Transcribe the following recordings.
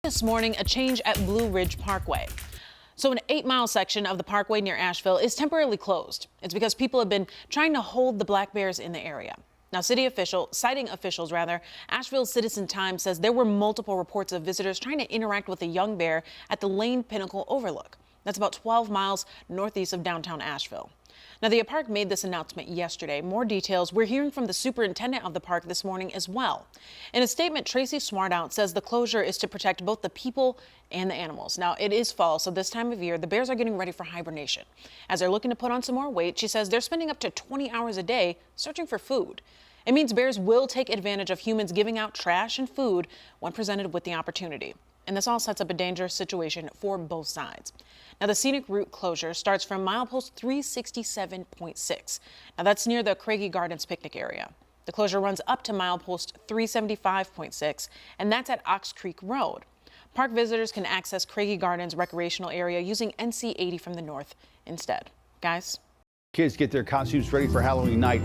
This morning, a change at Blue Ridge Parkway. So an 8-mile section of the parkway near Asheville is temporarily closed. It's because people have been trying to hold the black bears in the area. Now, citing officials, Asheville Citizen Times says there were multiple reports of visitors trying to interact with a young bear at the Lane Pinnacle Overlook. That's about 12 miles northeast of downtown Asheville. Now, the park made this announcement yesterday. More details we're hearing from the superintendent of the park this morning as well. In a statement, Tracy Smartout says the closure is to protect both the people and the animals. Now, it is fall, so this time of year, the bears are getting ready for hibernation. As they're looking to put on some more weight, she says they're spending up to 20 hours a day searching for food. It means bears will take advantage of humans giving out trash and food when presented with the opportunity. And this all sets up a dangerous situation for both sides. Now, the scenic route closure starts from milepost 367.6. Now, that's near the Craigie Gardens picnic area. The closure runs up to milepost 375.6, and that's at Ox Creek Road. Park visitors can access Craigie Gardens recreational area using NC 80 from the north instead. Guys? Kids get their costumes ready for Halloween night.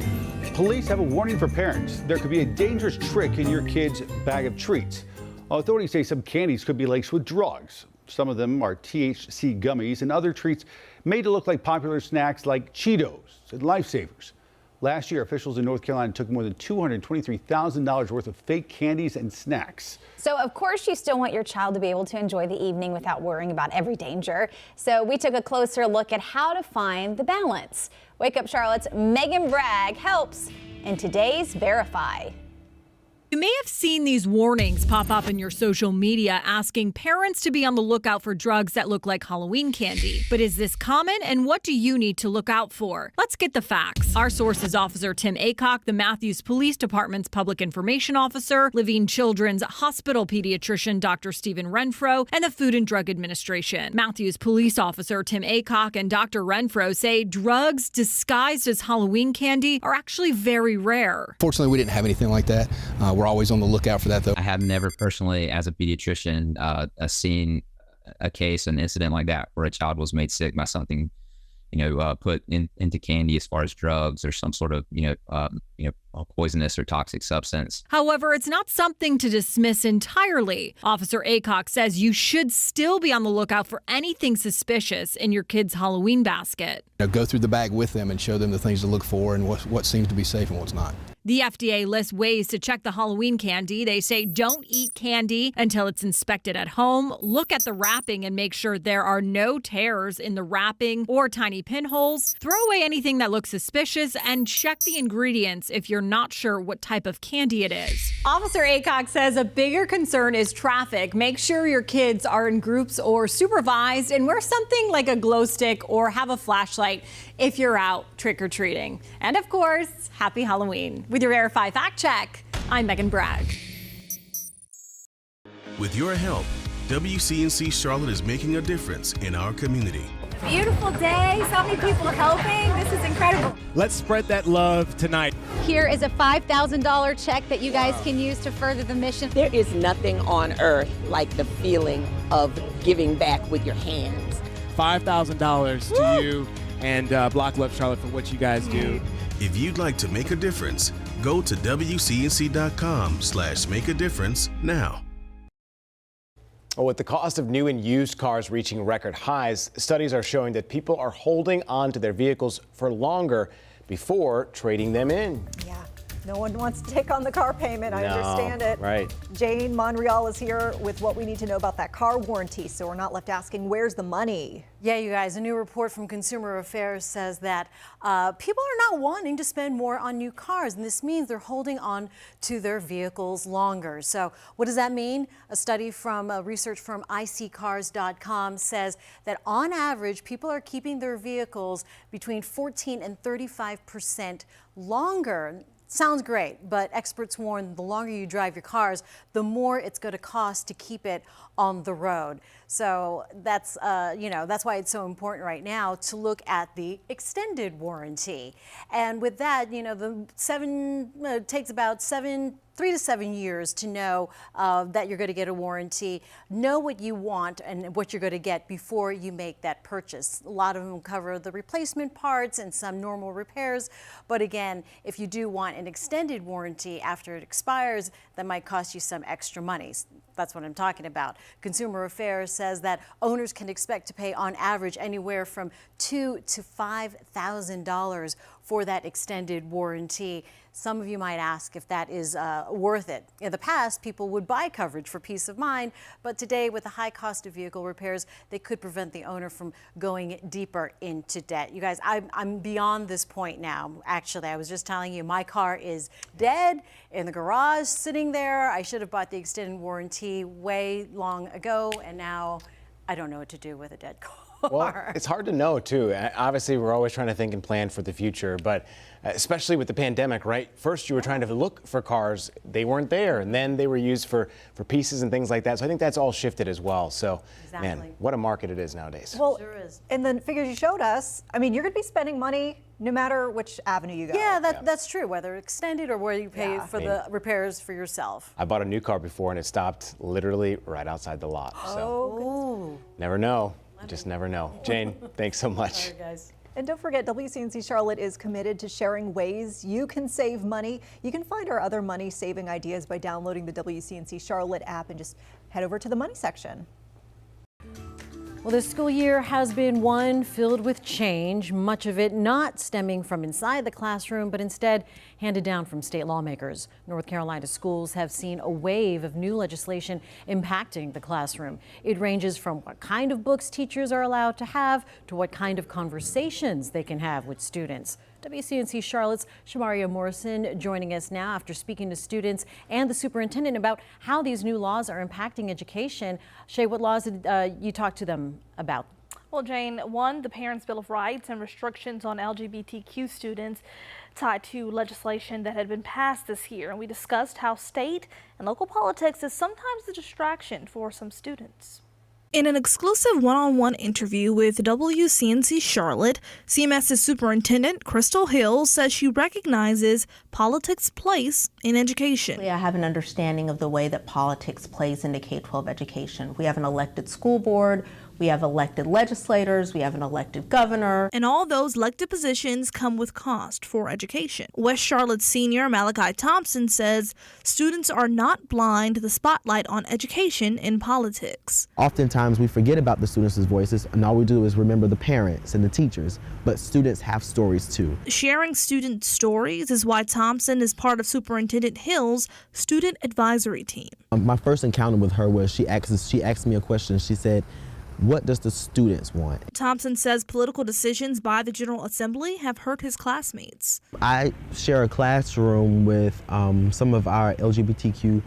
Police have a warning for parents. There could be a dangerous trick in your kid's bag of treats. Authorities say some candies could be laced with drugs. Some of them are THC gummies and other treats made to look like popular snacks like Cheetos and Lifesavers. Last year, officials in North Carolina took more than $223,000 worth of fake candies and snacks. So, of course, you still want your child to be able to enjoy the evening without worrying about every danger. So we took a closer look at how to find the balance. Wake Up Charlotte's Megan Bragg helps in today's Verify. You may have seen these warnings pop up in your social media asking parents to be on the lookout for drugs that look like Halloween candy. But is this common, and what do you need to look out for? Let's get the facts. Our source is Officer Tim Aycock, the Matthews Police Department's Public Information Officer, Living Children's Hospital pediatrician Dr. Stephen Renfro, and the Food and Drug Administration. Matthews Police Officer Tim Aycock and Dr. Renfro say drugs disguised as Halloween candy are actually very rare. Fortunately, we didn't have anything like that. We're always on the lookout for that, though. I have never personally, as a pediatrician, seen a case, an incident like that where a child was made sick by something, put into candy as far as drugs or some sort of, poisonous or toxic substance. However, it's not something to dismiss entirely. Officer Aycock says you should still be on the lookout for anything suspicious in your kid's Halloween basket. Go through the bag with them and show them the things to look for and what seems to be safe and what's not. The FDA lists ways to check the Halloween candy. They say don't eat candy until it's inspected at home. Look at the wrapping and make sure there are no tears in the wrapping or tiny pinholes. Throw away anything that looks suspicious and check the ingredients if you're not sure what type of candy it is. Officer Aycock says a bigger concern is traffic. Make sure your kids are in groups or supervised and wear something like a glow stick or have a flashlight if you're out trick-or-treating. And of course, happy Halloween. With your Verify Fact Check, I'm Megan Bragg. With your help, WCNC Charlotte is making a difference in our community. Beautiful day. So many people helping. This is incredible. Let's spread that love tonight. Here is a $5,000 check that you guys can use to further the mission. There is nothing on earth like the feeling of giving back with your hands. $5,000 to you and Block Love Charlotte for what you guys do. If you'd like to make a difference, go to WCNC.com/make-a-difference now. With the cost of new and used cars reaching record highs, studies are showing that people are holding on to their vehicles for longer before trading them in. Yeah, no one wants to take on the car payment. I understand it. Right. Jane Monreal is here with what we need to know about that car warranty, so we're not left asking, where's the money? Yeah, you guys, a new report from Consumer Affairs says that people are not wanting to spend more on new cars, and this means they're holding on to their vehicles longer. So what does that mean? A study from research firm iSeeCars.com says that on average, people are keeping their vehicles between 14 and 35% longer. Sounds great, but experts warn the longer you drive your cars, the more it's going to cost to keep it on the road. So that's why it's so important right now to look at the extended warranty. And with that, it takes about 7 3 to 7 years to know that you're going to get a warranty. Know what you want and what you're going to get before you make that purchase. A lot of them cover the replacement parts and some normal repairs. But again, if you do want an extended warranty after it expires, that might cost you some extra money. That's what I'm talking about. Consumer Affairs says that owners can expect to pay on average anywhere from $2,000 to $5,000 for that extended warranty. Some of you might ask if that is worth it. In the past, people would buy coverage for peace of mind, but today with the high cost of vehicle repairs, they could prevent the owner from going deeper into debt. You guys, I'm beyond this point now. Actually, I was just telling you, my car is dead in the garage sitting there. I should have bought the extended warranty way long ago, and now I don't know what to do with a dead car. Well, it's hard to know, too. Obviously, we're always trying to think and plan for the future, but especially with the pandemic, right? First, you were trying to look for cars. They weren't there, and then they were used for pieces and things like that. So I think that's all shifted as well. So, man, what a market it is nowadays. Well, sure is. And the figures you showed us, I mean, you're going to be spending money no matter which avenue you go. Yeah, that's true, whether extended or where you pay for the repairs for yourself. I bought a new car before, and it stopped literally right outside the lot. So never know. Just never know. Jane, thanks so much. All right, guys. And don't forget, WCNC Charlotte is committed to sharing ways you can save money. You can find our other money-saving ideas by downloading the WCNC Charlotte app and just head over to the money section. Well, this school year has been one filled with change, much of it not stemming from inside the classroom, but instead handed down from state lawmakers. North Carolina schools have seen a wave of new legislation impacting the classroom. It ranges from what kind of books teachers are allowed to have to what kind of conversations they can have with students. WCNC Charlotte's Shamaria Morrison joining us now after speaking to students and the superintendent about how these new laws are impacting education. Shay, what laws did you talk to them about? Well, Jane, one, the Parents' Bill of Rights and restrictions on LGBTQ students tied to legislation that had been passed this year. And we discussed how state and local politics is sometimes a distraction for some students. In an exclusive one-on-one interview with WCNC Charlotte, CMS's Superintendent Crystal Hill says she recognizes politics' place in education. I have an understanding of the way that politics plays into K-12 education. We have an elected school board, we have elected legislators, we have an elected governor. And all those elected positions come with cost for education. West Charlotte senior Malachi Thompson says students are not blind to the spotlight on education in politics. Oftentimes we forget about the students' voices and all we do is remember the parents and the teachers, but students have stories too. Sharing student stories is why Thompson is part of Superintendent Hill's student advisory team. My first encounter with her was she asked me a question. She said, "What does the students want?" Thompson says political decisions by the General Assembly have hurt his classmates. I share a classroom with some of our LGBTQ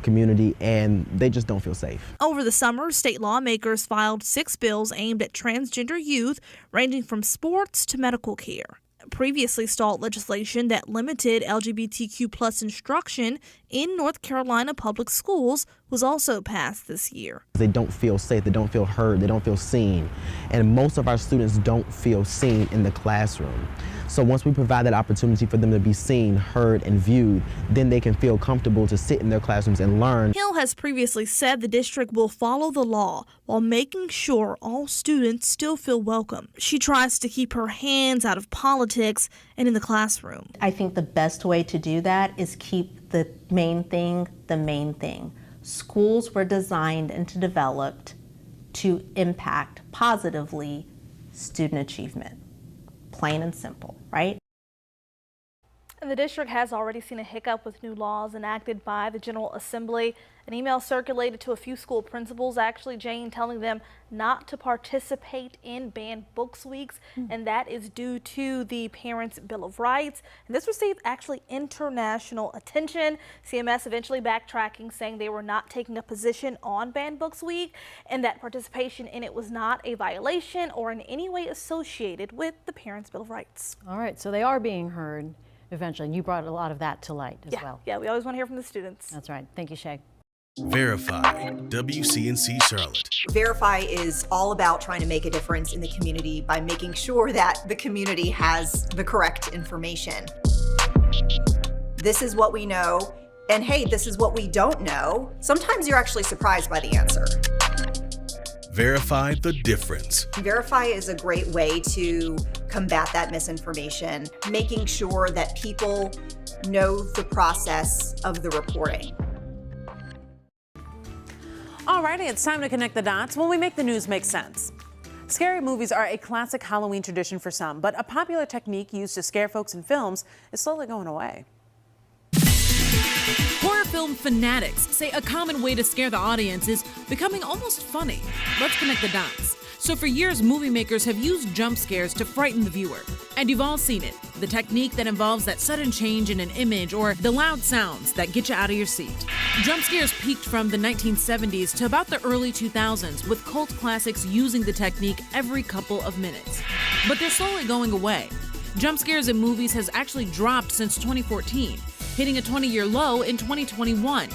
community, and they just don't feel safe. Over the summer, state lawmakers filed 6 bills aimed at transgender youth, ranging from sports to medical care. Previously stalled legislation that limited LGBTQ+ instruction in North Carolina public schools was also passed this year. They don't feel safe, they don't feel heard, they don't feel seen. And most of our students don't feel seen in the classroom. So once we provide that opportunity for them to be seen, heard, and viewed, then they can feel comfortable to sit in their classrooms and learn. Hill has previously said the district will follow the law while making sure all students still feel welcome. She tries to keep her hands out of politics and in the classroom. I think the best way to do that is keep the main thing the main thing. Schools were designed and developed to impact positively student achievement. Plain and simple, right? And the district has already seen a hiccup with new laws enacted by the General Assembly. An email circulated to a few school principals, actually, Jane, telling them not to participate in banned books weeks, and that is due to the Parents' Bill of Rights. And this received actually international attention. CMS eventually backtracking, saying they were not taking a position on banned books week, and that participation in it was not a violation or in any way associated with the Parents' Bill of Rights. All right, so they are being heard eventually, and you brought a lot of that to light as well. Yeah, we always want to hear from the students. That's right. Thank you, Shay. Verify, WCNC Charlotte. Verify is all about trying to make a difference in the community by making sure that the community has the correct information. This is what we know. and hey, this is what we don't know, sometimes you're actually surprised by the answer. Verify the difference. Verify is a great way to combat that misinformation, making sure that people know the process of the reporting. Alrighty, it's time to connect the dots when we make the news make sense. Scary movies are a classic Halloween tradition for some, but a popular technique used to scare folks in films is slowly going away. Horror film fanatics say a common way to scare the audience is becoming almost funny. Let's connect the dots. So for years, movie makers have used jump scares to frighten the viewer. And you've all seen it, the technique that involves that sudden change in an image or the loud sounds that get you out of your seat. Jump scares peaked from the 1970s to about the early 2000s, with cult classics using the technique every couple of minutes. But they're slowly going away. Jump scares in movies has actually dropped since 2014. Hitting a 20-year low in 2021.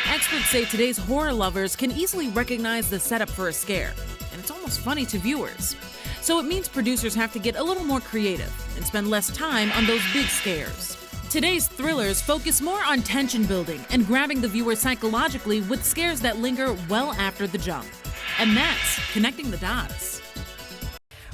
Experts say today's horror lovers can easily recognize the setup for a scare, and it's almost funny to viewers. So it means producers have to get a little more creative and spend less time on those big scares. Today's thrillers focus more on tension building and grabbing the viewer psychologically with scares that linger well after the jump. And that's connecting the dots.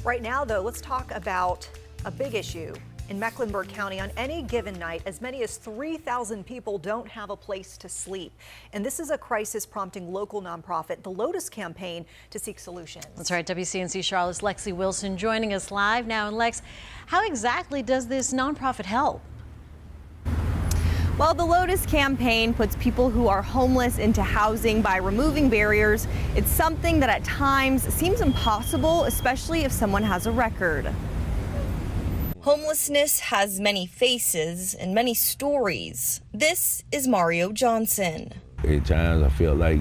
Right now, though, let's talk about a big issue. In Mecklenburg County, on any given night, as many as 3,000 people don't have a place to sleep. And this is a crisis prompting local nonprofit, the Lotus Campaign, to seek solutions. That's right. WCNC Charlotte's Lexi Wilson joining us live now. And Lex, how exactly does this nonprofit help? Well, the Lotus Campaign puts people who are homeless into housing by removing barriers. It's something that at times seems impossible, especially if someone has a record. Homelessness has many faces and many stories. This is Mario Johnson. At times I felt like,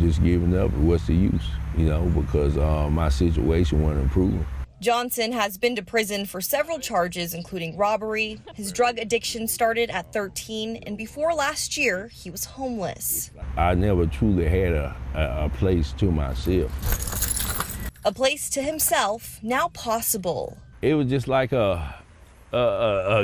just giving up, what's the use, because my situation wasn't improving. Johnson has been to prison for several charges, including robbery. His drug addiction started at 13, and before last year, he was homeless. I never truly had a place to myself. A place to himself, now possible. It was just like a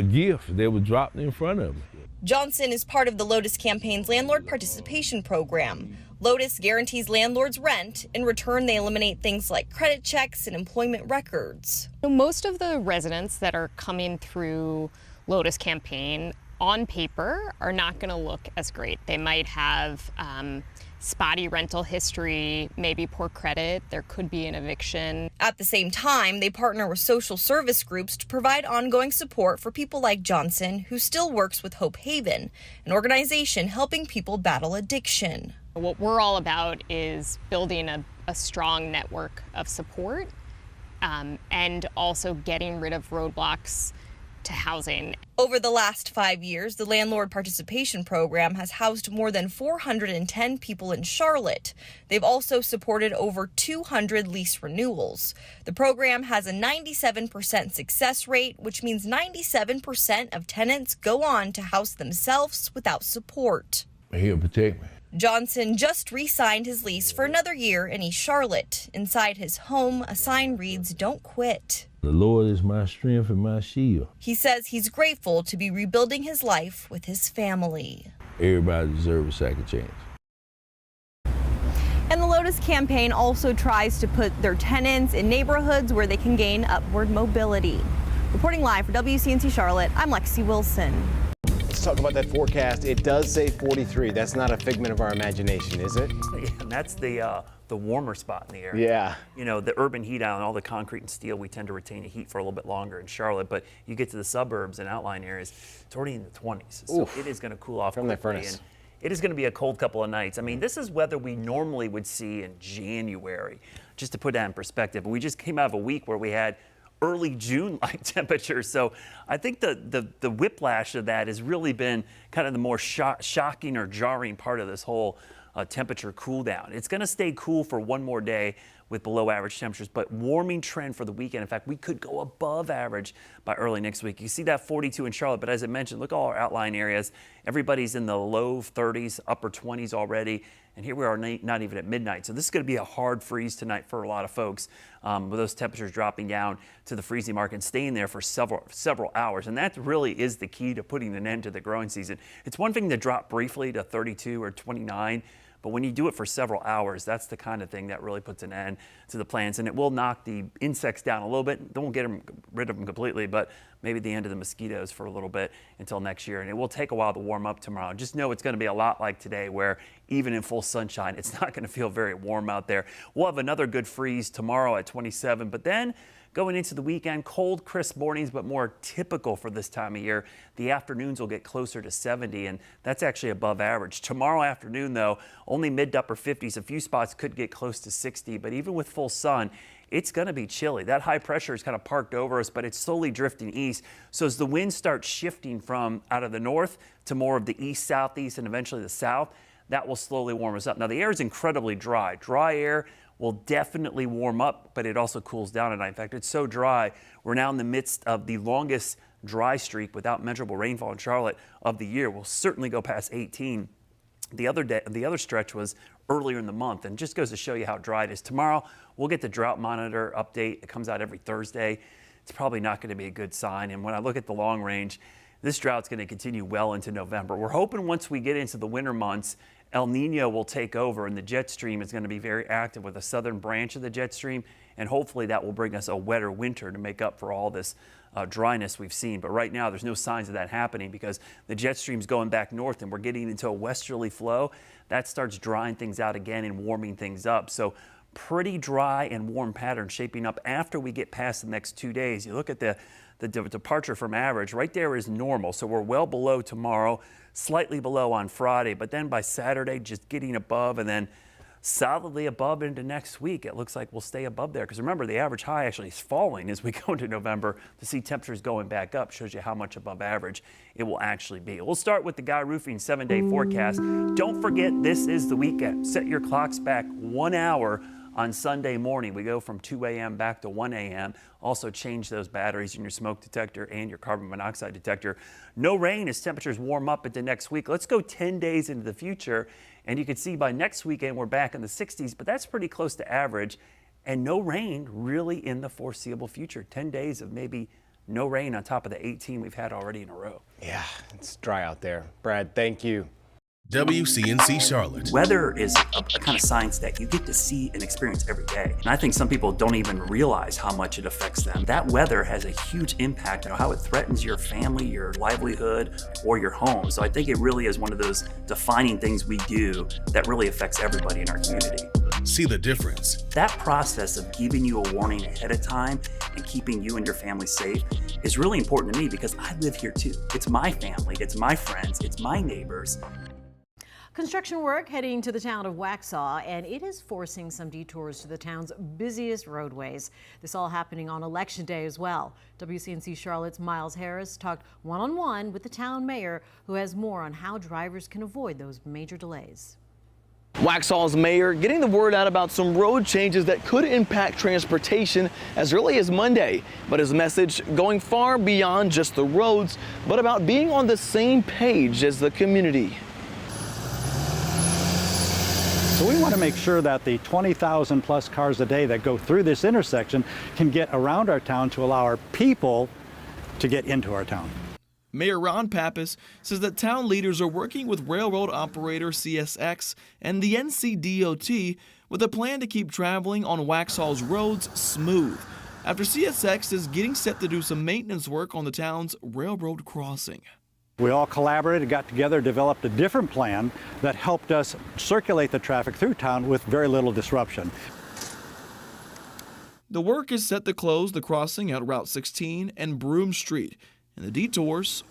gift that was dropped in front of me. Johnson is part of the Lotus Campaign's landlord participation program. Lotus guarantees landlords rent. In return, they eliminate things like credit checks and employment records. Most of the residents that are coming through Lotus Campaign on paper are not going to look as great. They might have spotty rental history, maybe poor credit, there could be an eviction. At the same time, they partner with social service groups to provide ongoing support for people like Johnson, who still works with Hope Haven, an organization helping people battle addiction. What we're all about is building a strong network of support and also getting rid of roadblocks to housing. Over the last 5 years, the Landlord Participation Program has housed more than 410 people in Charlotte. They've also supported over 200 lease renewals. The program has a 97% success rate, which means 97% of tenants go on to house themselves without support. He'll protect me. Johnson just re-signed his lease for another year in East Charlotte. Inside his home, a sign reads, "Don't quit." The Lord is my strength and my shield. He says he's grateful to be rebuilding his life with his family. Everybody deserves a second chance. And the Lotus Campaign also tries to put their tenants in neighborhoods where they can gain upward mobility. Reporting live for WCNC Charlotte, I'm Lexi Wilson. Let's talk about that forecast. It does say 43. That's not a figment of our imagination, is it? Yeah, and that's the warmer spot in the area. Yeah. The urban heat out and all the concrete and steel, we tend to retain the heat for a little bit longer in Charlotte, but you get to the suburbs and outlying areas, it's already in the 20s. So it is going to cool off from the quickly, furnace. and it is going to be a cold couple of nights. I mean, this is weather we normally would see in January, just to put that in perspective. We just came out of a week where we had early June-like temperatures. So I think the whiplash of that has really been kind of the more shocking or jarring part of this whole temperature cool down. It's going to stay cool for one more day. with below average temperatures, but warming trend for the weekend. In fact, we could go above average by early next week. You see that 42 in Charlotte, but as I mentioned, look at all our outlying areas. Everybody's in the low 30s, upper 20s already. And here we are not even at midnight. So this is going to be a hard freeze tonight for a lot of folks, with those temperatures dropping down to the freezing mark and staying there for several hours. And that really is the key to putting an end to the growing season. It's one thing to drop briefly to 32 or 29, but when you do it for several hours, that's the kind of thing that really puts an end to the plants. And it will knock the insects down a little bit. Don't get rid of them completely, but maybe the end of the mosquitoes for a little bit until next year. And it will take a while to warm up tomorrow. Just know it's going to be a lot like today, where even in full sunshine, it's not going to feel very warm out there. We'll have another good freeze tomorrow at 27, but then going into the weekend, cold, crisp mornings, but more typical for this time of year. The afternoons will get closer to 70, and that's actually above average. Tomorrow afternoon, though, only mid to upper 50s. A few spots could get close to 60, but even with full sun, it's going to be chilly. That high pressure is kind of parked over us, but it's slowly drifting east. So as the wind starts shifting from out of the north to more of the east, southeast, and eventually the south, that will slowly warm us up. Now, the air is incredibly dry. Dry air will definitely warm up, but it also cools down at night. In fact, it's so dry, we're now in the midst of the longest dry streak without measurable rainfall in Charlotte of the year. We'll certainly go past 18. The other stretch was earlier in the month, and just goes to show you how dry it is. Tomorrow, we'll get the drought monitor update. It comes out every Thursday. It's probably not going to be a good sign. And when I look at the long range, this drought's going to continue well into November. We're hoping once we get into the winter months, El Nino will take over, and the jet stream is going to be very active with a southern branch of the jet stream, and hopefully that will bring us a wetter winter to make up for all this dryness we've seen. But right now, there's no signs of that happening because the jet stream's going back north, and we're getting into a westerly flow. That starts drying things out again and warming things up. So pretty dry and warm pattern shaping up after we get past the next 2 days. You look at the departure from average, right there is normal. So we're well below tomorrow, slightly below on Friday, but then by Saturday, just getting above, and then solidly above into next week. It looks like we'll stay above there, because remember, the average high actually is falling as we go into November. To see temperatures going back up shows you how much above average it will actually be. We'll start with the Guy Roofing 7-day forecast. Don't forget, this is the weekend. Set your clocks back 1 hour on Sunday morning. We go from 2 a.m. back to 1 a.m. Also change those batteries in your smoke detector and your carbon monoxide detector. No rain as temperatures warm up into next week. Let's go 10 days into the future, and you can see by next weekend we're back in the 60s, but that's pretty close to average, and no rain really in the foreseeable future. 10 days of maybe no rain on top of the 18 we've had already in a row. Yeah, it's dry out there. Brad, thank you. WCNC Charlotte. Weather is a kind of science that you get to see and experience every day. And I think some people don't even realize how much it affects them. That weather has a huge impact on how it threatens your family, your livelihood, or your home. So I think it really is one of those defining things we do that really affects everybody in our community. See the difference. That process of giving you a warning ahead of time and keeping you and your family safe is really important to me, because I live here too. It's my family, it's my friends, it's my neighbors. Construction work heading to the town of Waxhaw, and it is forcing some detours to the town's busiest roadways. This all happening on Election Day as well. WCNC Charlotte's Miles Harris talked one-on-one with the town mayor, who has more on how drivers can avoid those major delays. Waxhaw's mayor getting the word out about some road changes that could impact transportation as early as Monday. But his message going far beyond just the roads, but about being on the same page as the community. So we want to make sure that the 20,000 plus cars a day that go through this intersection can get around our town to allow our people to get into our town. Mayor Ron Pappas says that town leaders are working with railroad operator CSX and the NCDOT with a plan to keep traveling on Waxhaw's roads smooth, after CSX is getting set to do some maintenance work on the town's railroad crossing. We all collaborated, got together, developed a different plan that helped us circulate the traffic through town with very little disruption. The work is set to close the crossing at Route 16 and Broome Street, and the detours